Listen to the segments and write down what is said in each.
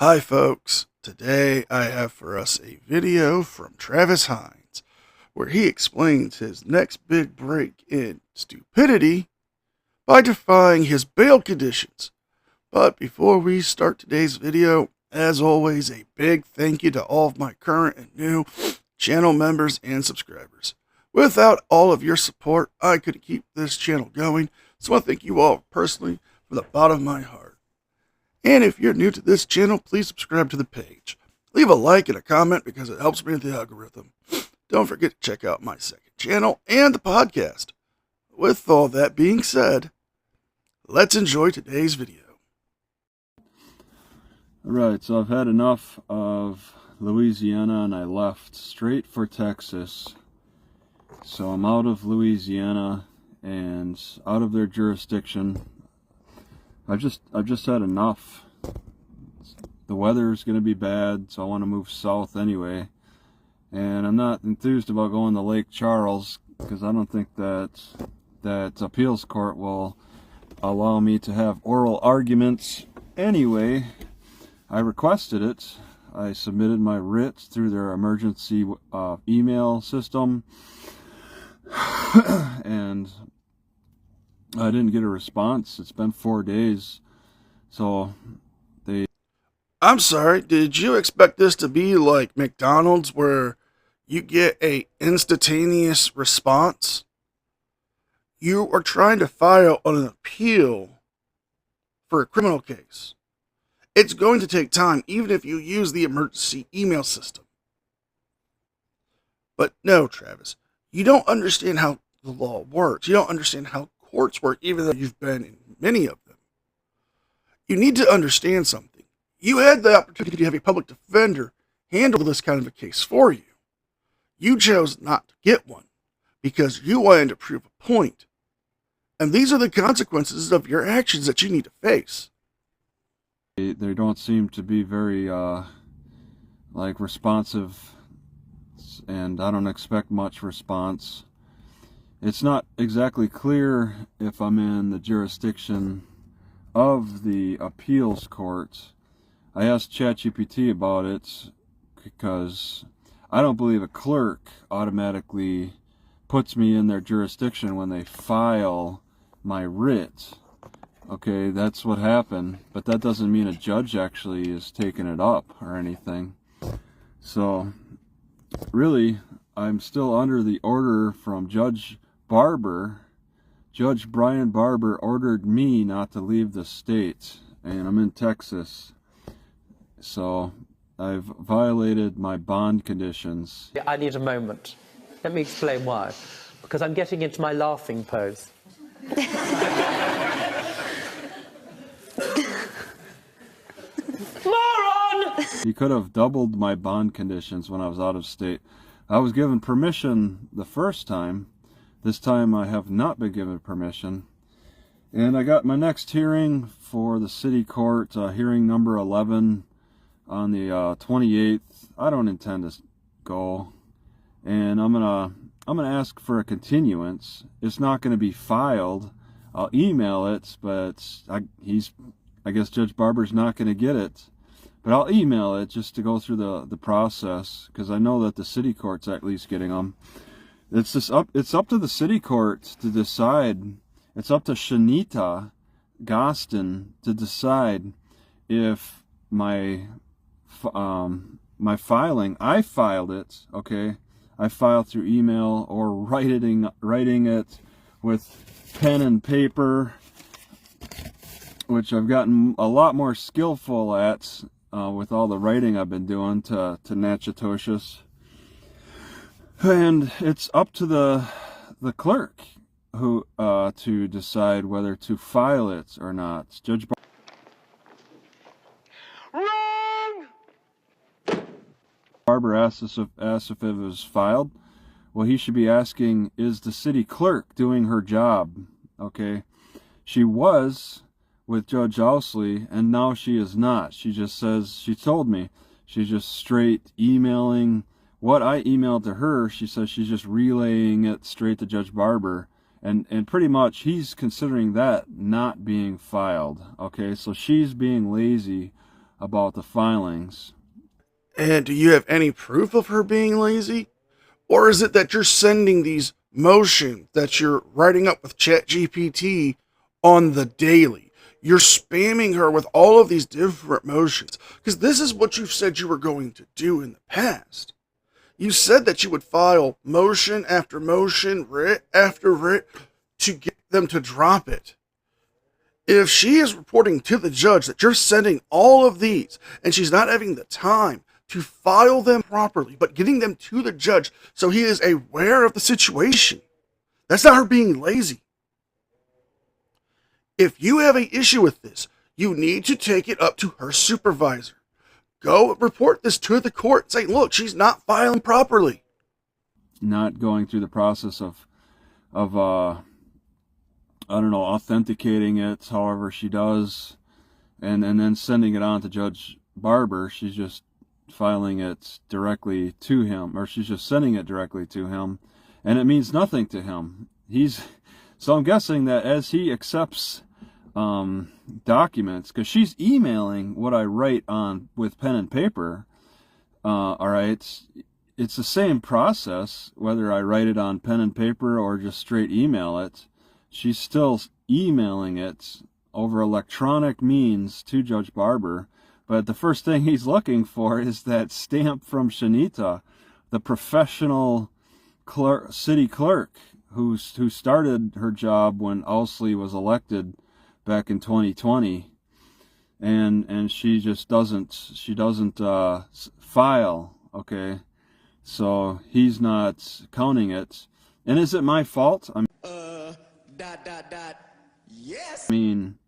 Hi folks, today I have for us a video from Travis Hines where he explains his next big break in stupidity by defying his bail conditions. But before we start today's video, as always, a big thank you to all of my current and new channel members and subscribers. Without all of your support, I couldn't keep this channel going, so I thank you all personally from the bottom of my heart. And if you're new to this channel, please subscribe to the page. Leave a like and a comment because it helps me with the algorithm. Don't forget to check out my second channel and the podcast. With all that being said, let's enjoy today's video. Alright, so I've had enough of Louisiana and I left straight for Texas. So I'm out of Louisiana and out of their jurisdiction. I've just had enough. The weather's going to be bad, so I want to move south anyway. And I'm not enthused about going to Lake Charles because I don't think that appeals court will allow me to have oral arguments anyway. I requested it. I submitted my writ through their emergency email system. And I didn't get a response. It's been 4 days. So I'm sorry, did you expect this to be like McDonald's where you get a instantaneous response? You are trying to file an appeal for a criminal case. It's going to take time even if you use the emergency email system. But no, Travis, you don't understand how the law works. You don't understand how courts work, even though you've been in many of them. You need to understand something. You had the opportunity to have a public defender handle this kind of a case for you. You chose not to get one because you wanted to prove a point. And these are the consequences of your actions that you need to face. They don't seem to be very responsive, and I don't expect much response. It's not exactly clear if I'm in the jurisdiction of the appeals court. I asked ChatGPT about it because I don't believe a clerk automatically puts me in their jurisdiction when they file my writ. Okay, that's what happened, but that doesn't mean a judge actually is taking it up or anything. So, really, I'm still under the order from Judge Barber. Judge Brian Barber ordered me not to leave the state, and I'm in Texas. So I've violated my bond conditions. I need a moment. Let me explain why. Because I'm getting into my laughing pose. Moron! He could have doubled my bond conditions when I was out of state. I was given permission the first time. This time I have not been given permission. And I got my next hearing for the city court, hearing number 11 on the 28th. I don't intend to go. And I'm gonna ask for a continuance. It's not gonna be filed. I'll email it, but I guess Judge Barber's not gonna get it. But I'll email it just to go through the process, because I know that the city court's at least getting them. It's up to the city court to decide. It's up to Shanita Gostin to decide if my filing, I filed it, okay? I filed through email or writing it with pen and paper, which I've gotten a lot more skillful at with all the writing I've been doing to Natchitoches. And it's up to the clerk who to decide whether to file it or not. Judge Barber asked if it was filed. Well, he should be asking, is the city clerk doing her job? Okay, she was with Judge Owsley, and now she is not. She just says, she told me, she's just straight emailing what I emailed to her. She says she's just relaying it straight to Judge Barber, and pretty much he's considering that not being filed. Okay, so she's being lazy about the filings. And do you have any proof of her being lazy? Or is it that you're sending these motions that you're writing up with ChatGPT on the daily? You're spamming her with all of these different motions. Because this is what you've said you were going to do in the past. You said that you would file motion after motion, writ after writ, to get them to drop it. If she is reporting to the judge that you're sending all of these and she's not having the time to file them properly, but getting them to the judge so he is aware of the situation, that's not her being lazy. If you have an issue with this, you need to take it up to her supervisor. Go report this to the court and say, look, she's not filing properly. Not going through the process of I don't know, authenticating it however she does, and then sending it on to Judge Barber. She's just filing it directly to him, or she's just sending it directly to him, and it means nothing to him. So I'm guessing that as he accepts documents, because she's emailing what I write on with pen and paper, all right, it's the same process whether I write it on pen and paper or just straight email it. She's still emailing it over electronic means to Judge Barber, but the first thing he's looking for is that stamp from Shanita, the professional city clerk who started her job when Owsley was elected back in 2020, and she just doesn't file. Okay, so he's not counting it. And is it my fault? Yes. I mean,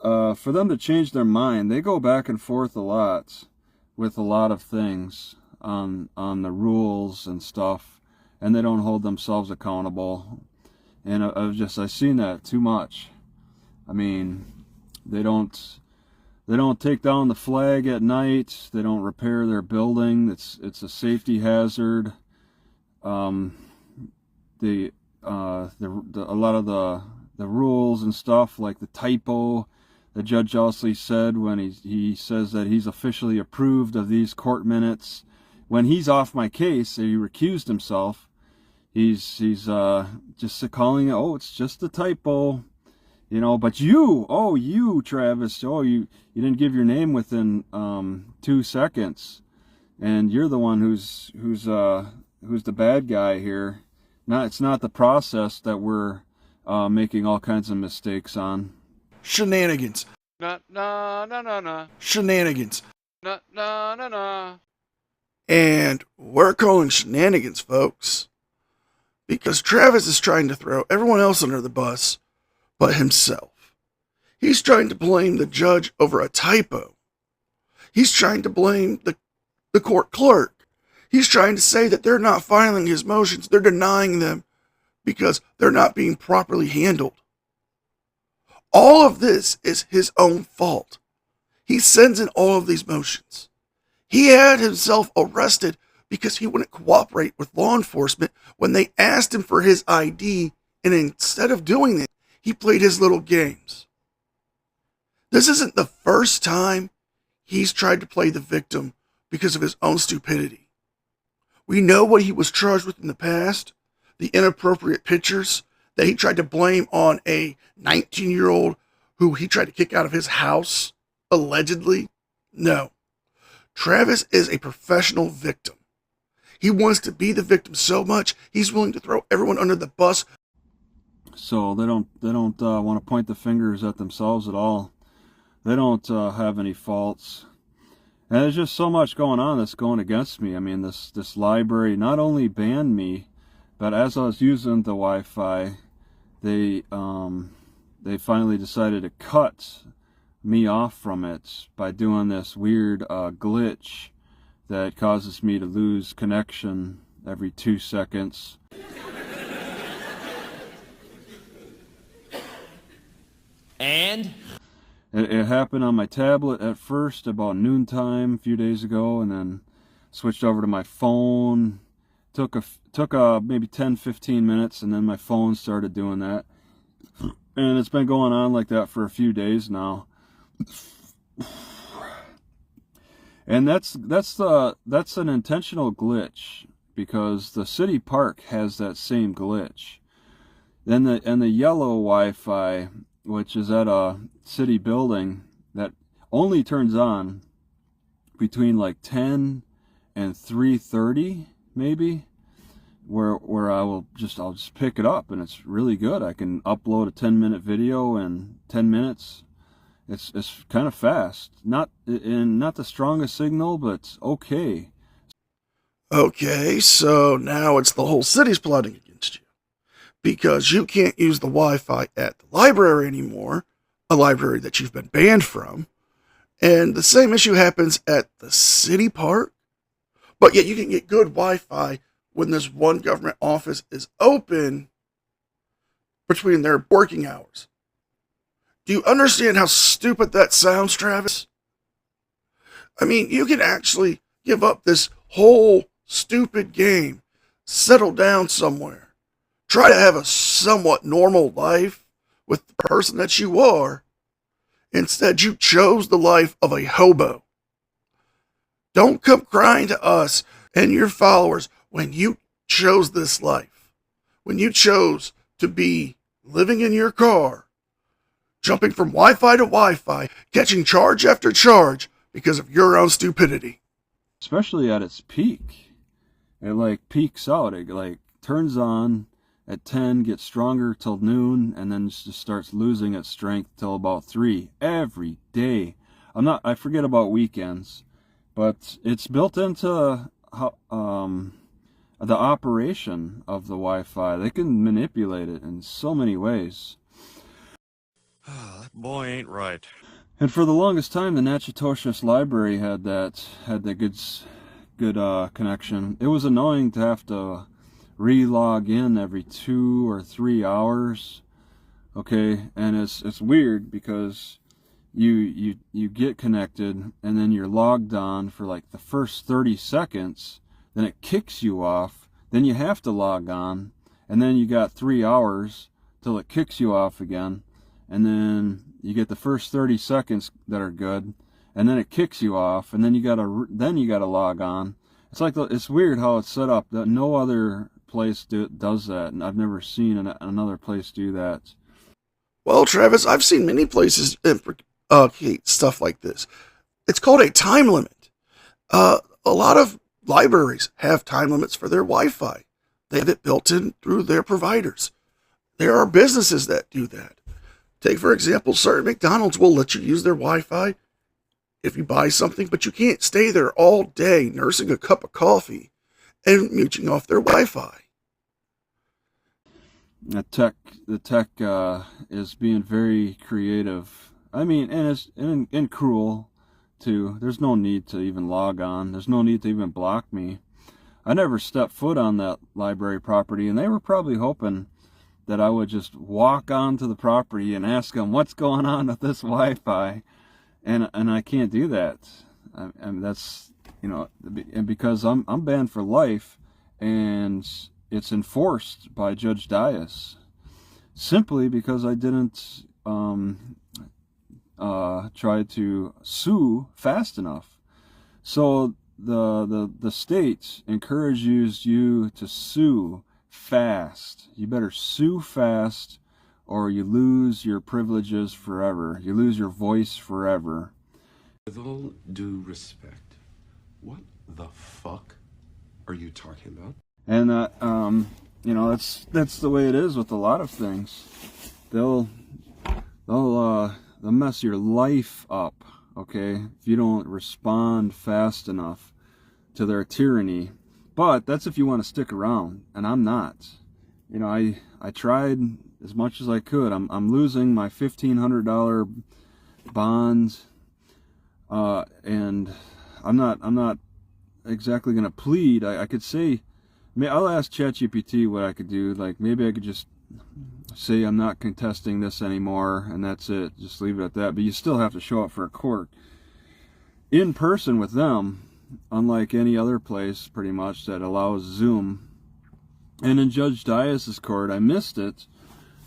for them to change their mind, they go back and forth a lot with a lot of things on the rules and stuff, and they don't hold themselves accountable. And I've seen that too much. I mean, they don't take down the flag at night. They don't repair their building. It's a safety hazard. A lot of the rules and stuff, like the typo that Judge Owsley said when he says that he's officially approved of these court minutes. When he's off my case, he recused himself. He's just calling it, oh, it's just a typo, you know. But you Travis, you didn't give your name within 2 seconds, and you're the one who's the bad guy here. It's not the process that we're making all kinds of mistakes on. Shenanigans. No. Shenanigans. No. And we're calling shenanigans, folks, because Travis is trying to throw everyone else under the bus but himself. He's trying to blame the judge over a typo. He's trying to blame the court clerk. He's trying to say that they're not filing his motions. They're denying them because they're not being properly handled. All of this is his own fault. He sends in all of these motions. He had himself arrested because he wouldn't cooperate with law enforcement when they asked him for his ID, and instead of doing that, he played his little games. This isn't the first time he's tried to play the victim because of his own stupidity. We know what he was charged with in the past, the inappropriate pictures that he tried to blame on a 19-year-old who he tried to kick out of his house, allegedly. No. Travis is a professional victim. He wants to be the victim so much, he's willing to throw everyone under the bus. So they don't want to point the fingers at themselves at all. They don't have any faults. And there's just so much going on that's going against me. I mean, this library not only banned me, but as I was using the Wi-Fi, they finally decided to cut me off from it by doing this weird glitch that causes me to lose connection every 2 seconds. And? It happened on my tablet at first about noontime a few days ago, and then switched over to my phone. Took maybe 10-15 minutes, and then my phone started doing that. And it's been going on like that for a few days now. And that's an intentional glitch, because the city park has that same glitch. Then the yellow Wi-Fi, which is at a city building, that only turns on between like 10 and 3:30 maybe, where I'll just pick it up, and it's really good. I can upload a 10-minute video in 10 minutes. It's kind of fast. Not the strongest signal, but okay. Okay, so now it's the whole city's plotting against you because you can't use the Wi-Fi at the library anymore, a library that you've been banned from. And the same issue happens at the city park, but yet you can get good Wi-Fi when this one government office is open between their working hours. Do you understand how stupid that sounds, Travis? I mean, you can actually give up this whole stupid game, settle down somewhere, try to have a somewhat normal life with the person that you are. Instead, you chose the life of a hobo. Don't come crying to us and your followers when you chose this life, when you chose to be living in your car, jumping from Wi-Fi to Wi-Fi, catching charge after charge because of your own stupidity. Especially at its peak. It like peaks out. It like turns on at 10, gets stronger till noon, and then just starts losing its strength till about 3 every day. I forget about weekends, but it's built into the operation of the Wi-Fi. They can manipulate it in so many ways. That boy ain't right. And for the longest time, the Natchitoches Library had the good connection. It was annoying to have to re-log in every 2 or 3 hours. Okay, and it's weird because you get connected and then you're logged on for like the first 30 seconds, then it kicks you off, then you have to log on, and then you got 3 hours till it kicks you off again, and then you get the first 30 seconds that are good, and then it kicks you off, and then you gotta log on. It's weird how it's set up. That no other place does that, and I've never seen another place do that. Well, Travis, I've seen many places implicate stuff like this. It's called a time limit. A lot of libraries have time limits for their Wi-Fi. They have it built in through their providers. There are businesses that do that. Take, for example, certain McDonald's will let you use their Wi-Fi if you buy something, but you can't stay there all day nursing a cup of coffee and mooching off their Wi-Fi. The tech is being very creative. I mean, and cruel too. There's no need to even log on. There's no need to even block me. I never stepped foot on that library property, and they were probably hoping that I would just walk onto the property and ask them what's going on with this Wi-Fi, and I can't do that. And that's, and because I'm banned for life, and it's enforced by Judge Dias simply because I didn't try to sue fast enough. So the state encourages you to sue fast. You better sue fast, or you lose your privileges forever. You lose your voice forever. With all due respect, what the fuck are you talking about? And that's the way it is with a lot of things. They'll mess your life up, okay, if you don't respond fast enough to their tyranny. But that's if you want to stick around, and I'm not. I tried as much as I could. I'm losing my $1,500 bond, and I'm not exactly gonna plead. I could say, I'll ask ChatGPT what I could do. Like, maybe I could just say I'm not contesting this anymore, and that's it. Just leave it at that. But you still have to show up for a court in person with them, unlike any other place pretty much that allows Zoom. And in Judge Dias's court, I missed it,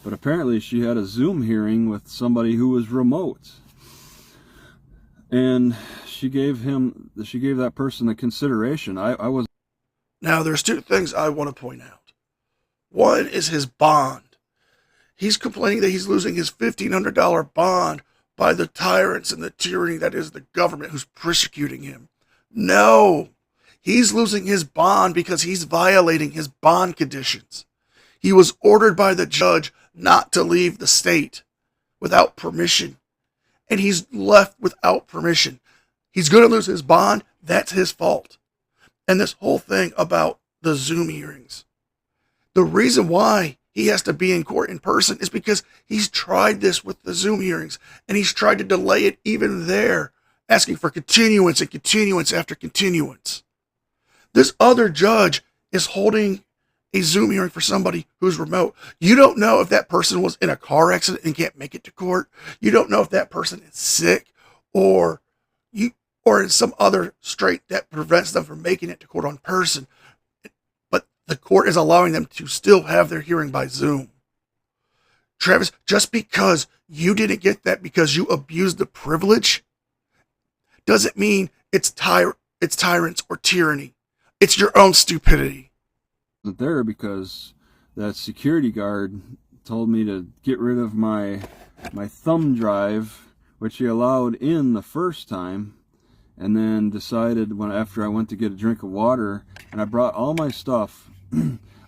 but apparently she had a Zoom hearing with somebody who was remote. And she gave that person the consideration. I was. Now, there's two things I want to point out. One is his bond. He's complaining that he's losing his $1,500 bond by the tyrants and the tyranny that is the government who's persecuting him. No, he's losing his bond because he's violating his bond conditions. He was ordered by the judge not to leave the state without permission, and he's left without permission. He's going to lose his bond. That's his fault. And this whole thing about the Zoom hearings, the reason why he has to be in court in person is because he's tried this with the Zoom hearings, and he's tried to delay it even there, asking for continuance and continuance after continuance. This other judge is holding a Zoom hearing for somebody who's remote. You don't know if that person was in a car accident and can't make it to court. You don't know if that person is sick or in some other strait that prevents them from making it to court in person. But the court is allowing them to still have their hearing by Zoom. Travis, just because you didn't get that because you abused the privilege doesn't mean it's tyrants or tyranny. It's your own stupidity. There because that security guard told me to get rid of my thumb drive, which he allowed in the first time, and then decided after I went to get a drink of water and I brought all my stuff.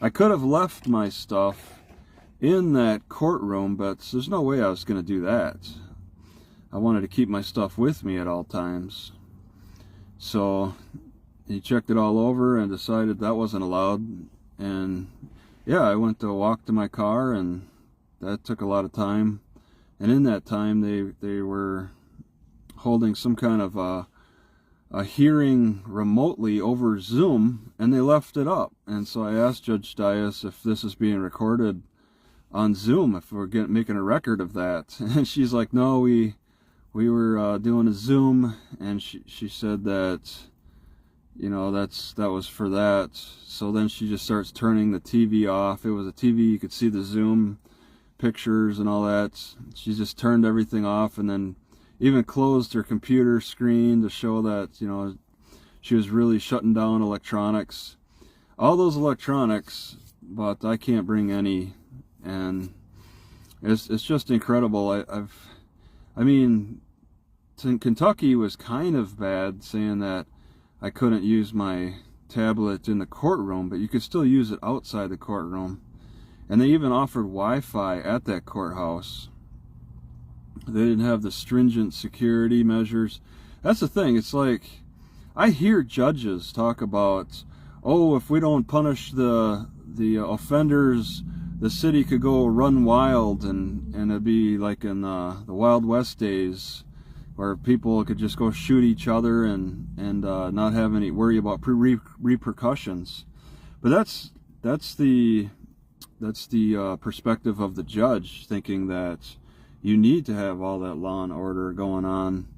I could have left my stuff in that courtroom, but there's no way I was going to do that. I wanted to keep my stuff with me at all times. So he checked it all over and decided that wasn't allowed. And yeah, I went to walk to my car, and that took a lot of time. And in that time, they were holding some kind of a hearing remotely over Zoom, and they left it up. And so I asked Judge Dias if this is being recorded on Zoom, if we're making a record of that. And she's like, no, we were doing a Zoom, and she said that, you know, that was for that. So then she just starts turning the TV off. It was a TV, you could see the Zoom pictures and all that. She just turned everything off, and then even closed her computer screen to show that, you know, she was really shutting down electronics. All those electronics, but I can't bring any, and it's just incredible. I mean, Kentucky was kind of bad, saying that I couldn't use my tablet in the courtroom, but you could still use it outside the courtroom. And they even offered Wi-Fi at that courthouse. They didn't have the stringent security measures. That's the thing. It's like, I hear judges talk about, oh, if we don't punish the offenders, the city could go run wild, and it'd be like in the Wild West days, where people could just go shoot each other and not have any worry about repercussions. But that's the perspective of the judge, thinking that you need to have all that law and order going on.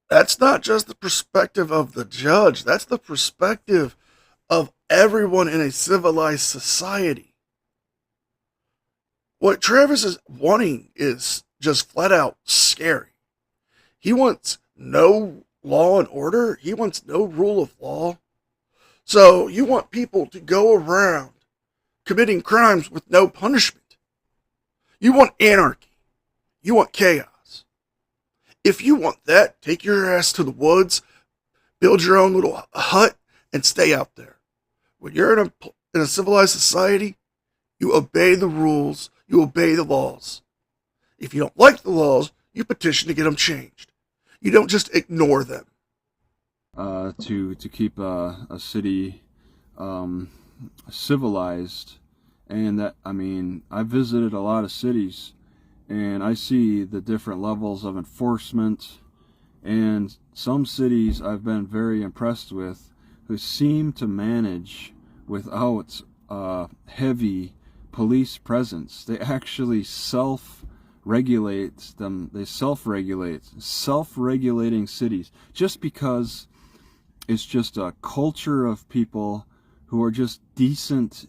That's not just the perspective of the judge. That's the perspective of everyone in a civilized society. What Travis is wanting is just flat out scary. He wants no law and order. He wants no rule of law. So you want people to go around committing crimes with no punishment. You want anarchy. You want chaos. If you want that, take your ass to the woods, build your own little hut, and stay out there. When you're in a civilized society, you obey the rules, you obey the laws. If you don't like the laws, you petition to get them changed. You don't just ignore them. To keep a city civilized. And that, I mean, I visited a lot of cities, and I see the different levels of enforcement, and some cities I've been very impressed with who seem to manage without heavy police presence. They actually self-regulate them. They self-regulating cities, just because it's just a culture of people who are just decent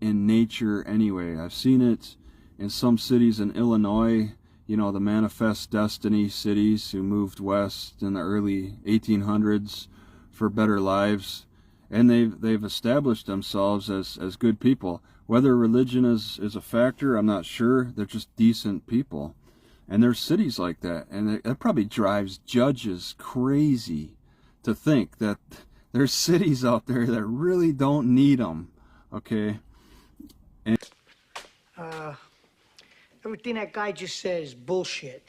in nature anyway. I've seen it in some cities in Illinois. you know, the manifest destiny cities who moved west in the early 1800s for better lives, and they've established themselves as good people. Whether religion is a factor, I'm not sure. They're just decent people. And there's cities like that, and it probably drives judges crazy to think that there's cities out there that really don't need them, okay? And everything that guy just said is bullshit.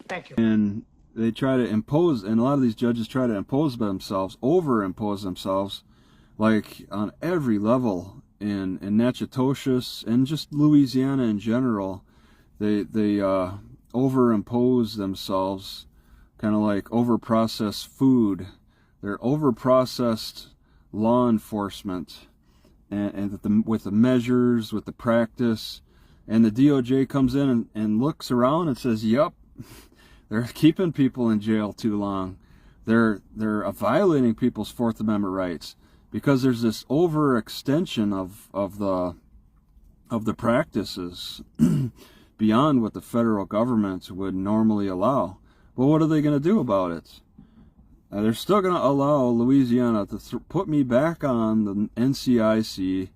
Thank you. And they try to impose, and a lot of these judges try to impose themselves, overimpose themselves, like on every level in Natchitoches and just Louisiana in general. They overimpose themselves, kind of like overprocessed food. They're overprocessed law enforcement, and with the measures, with the practice, and the DOJ comes in and looks around and says, "Yep, they're keeping people in jail too long. They're violating people's Fourth Amendment rights because there's this overextension of the practices beyond what the federal government would normally allow." Well, what are they going to do about it? They're still going to allow Louisiana to put me back on the NCIC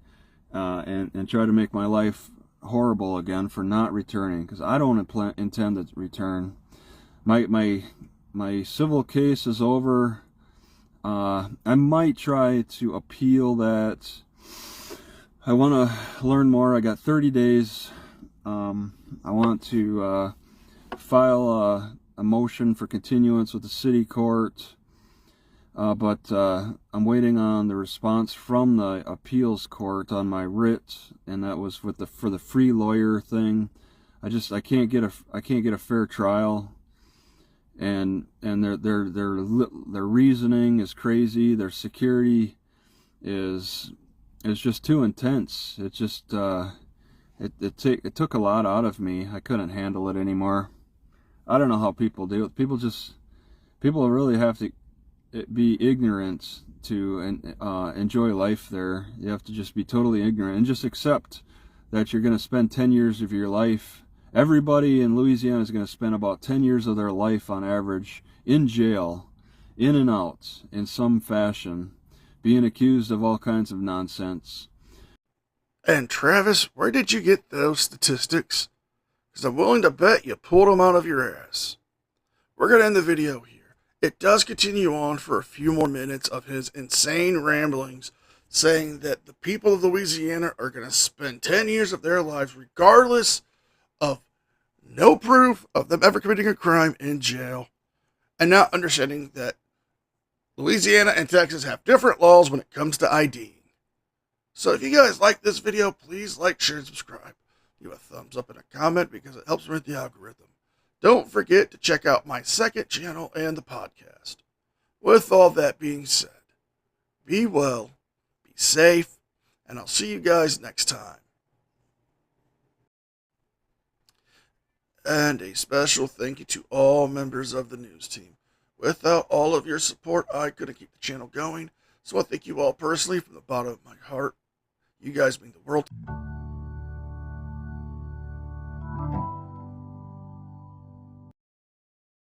and try to make my life horrible again for not returning, because I don't intend to return. My civil case is over. I might try to appeal that. I want to learn more. I got 30 days. I want to file a motion for continuance with the city court, but I'm waiting on the response from the appeals court on my writ, and that was for the free lawyer thing. I can't get a fair trial, and their reasoning is crazy. Their security is just too intense. It just it took a lot out of me. I couldn't handle it anymore. I don't know how people do it. People really have to be ignorant to enjoy life there. You have to just be totally ignorant and just accept that you're going to spend 10 years of your life. Everybody in Louisiana is going to spend about 10 years of their life on average in jail, in and out, in some fashion, being accused of all kinds of nonsense. And Travis, where did you get those statistics? Because I'm willing to bet you pulled them out of your ass. We're going to end the video here. It does continue on for a few more minutes of his insane ramblings, saying that the people of Louisiana are going to spend 10 years of their lives, regardless of no proof of them ever committing a crime, in jail, and not understanding that Louisiana and Texas have different laws when it comes to IDing. So if you guys like this video, please like, share, and subscribe. Give a thumbs up and a comment because it helps me with the algorithm. Don't forget to check out my second channel and the podcast. With all that being said, be well, be safe, and I'll see you guys next time. And a special thank you to all members of the news team. Without all of your support, I couldn't keep the channel going, so I thank you all personally from the bottom of my heart. You guys mean the world.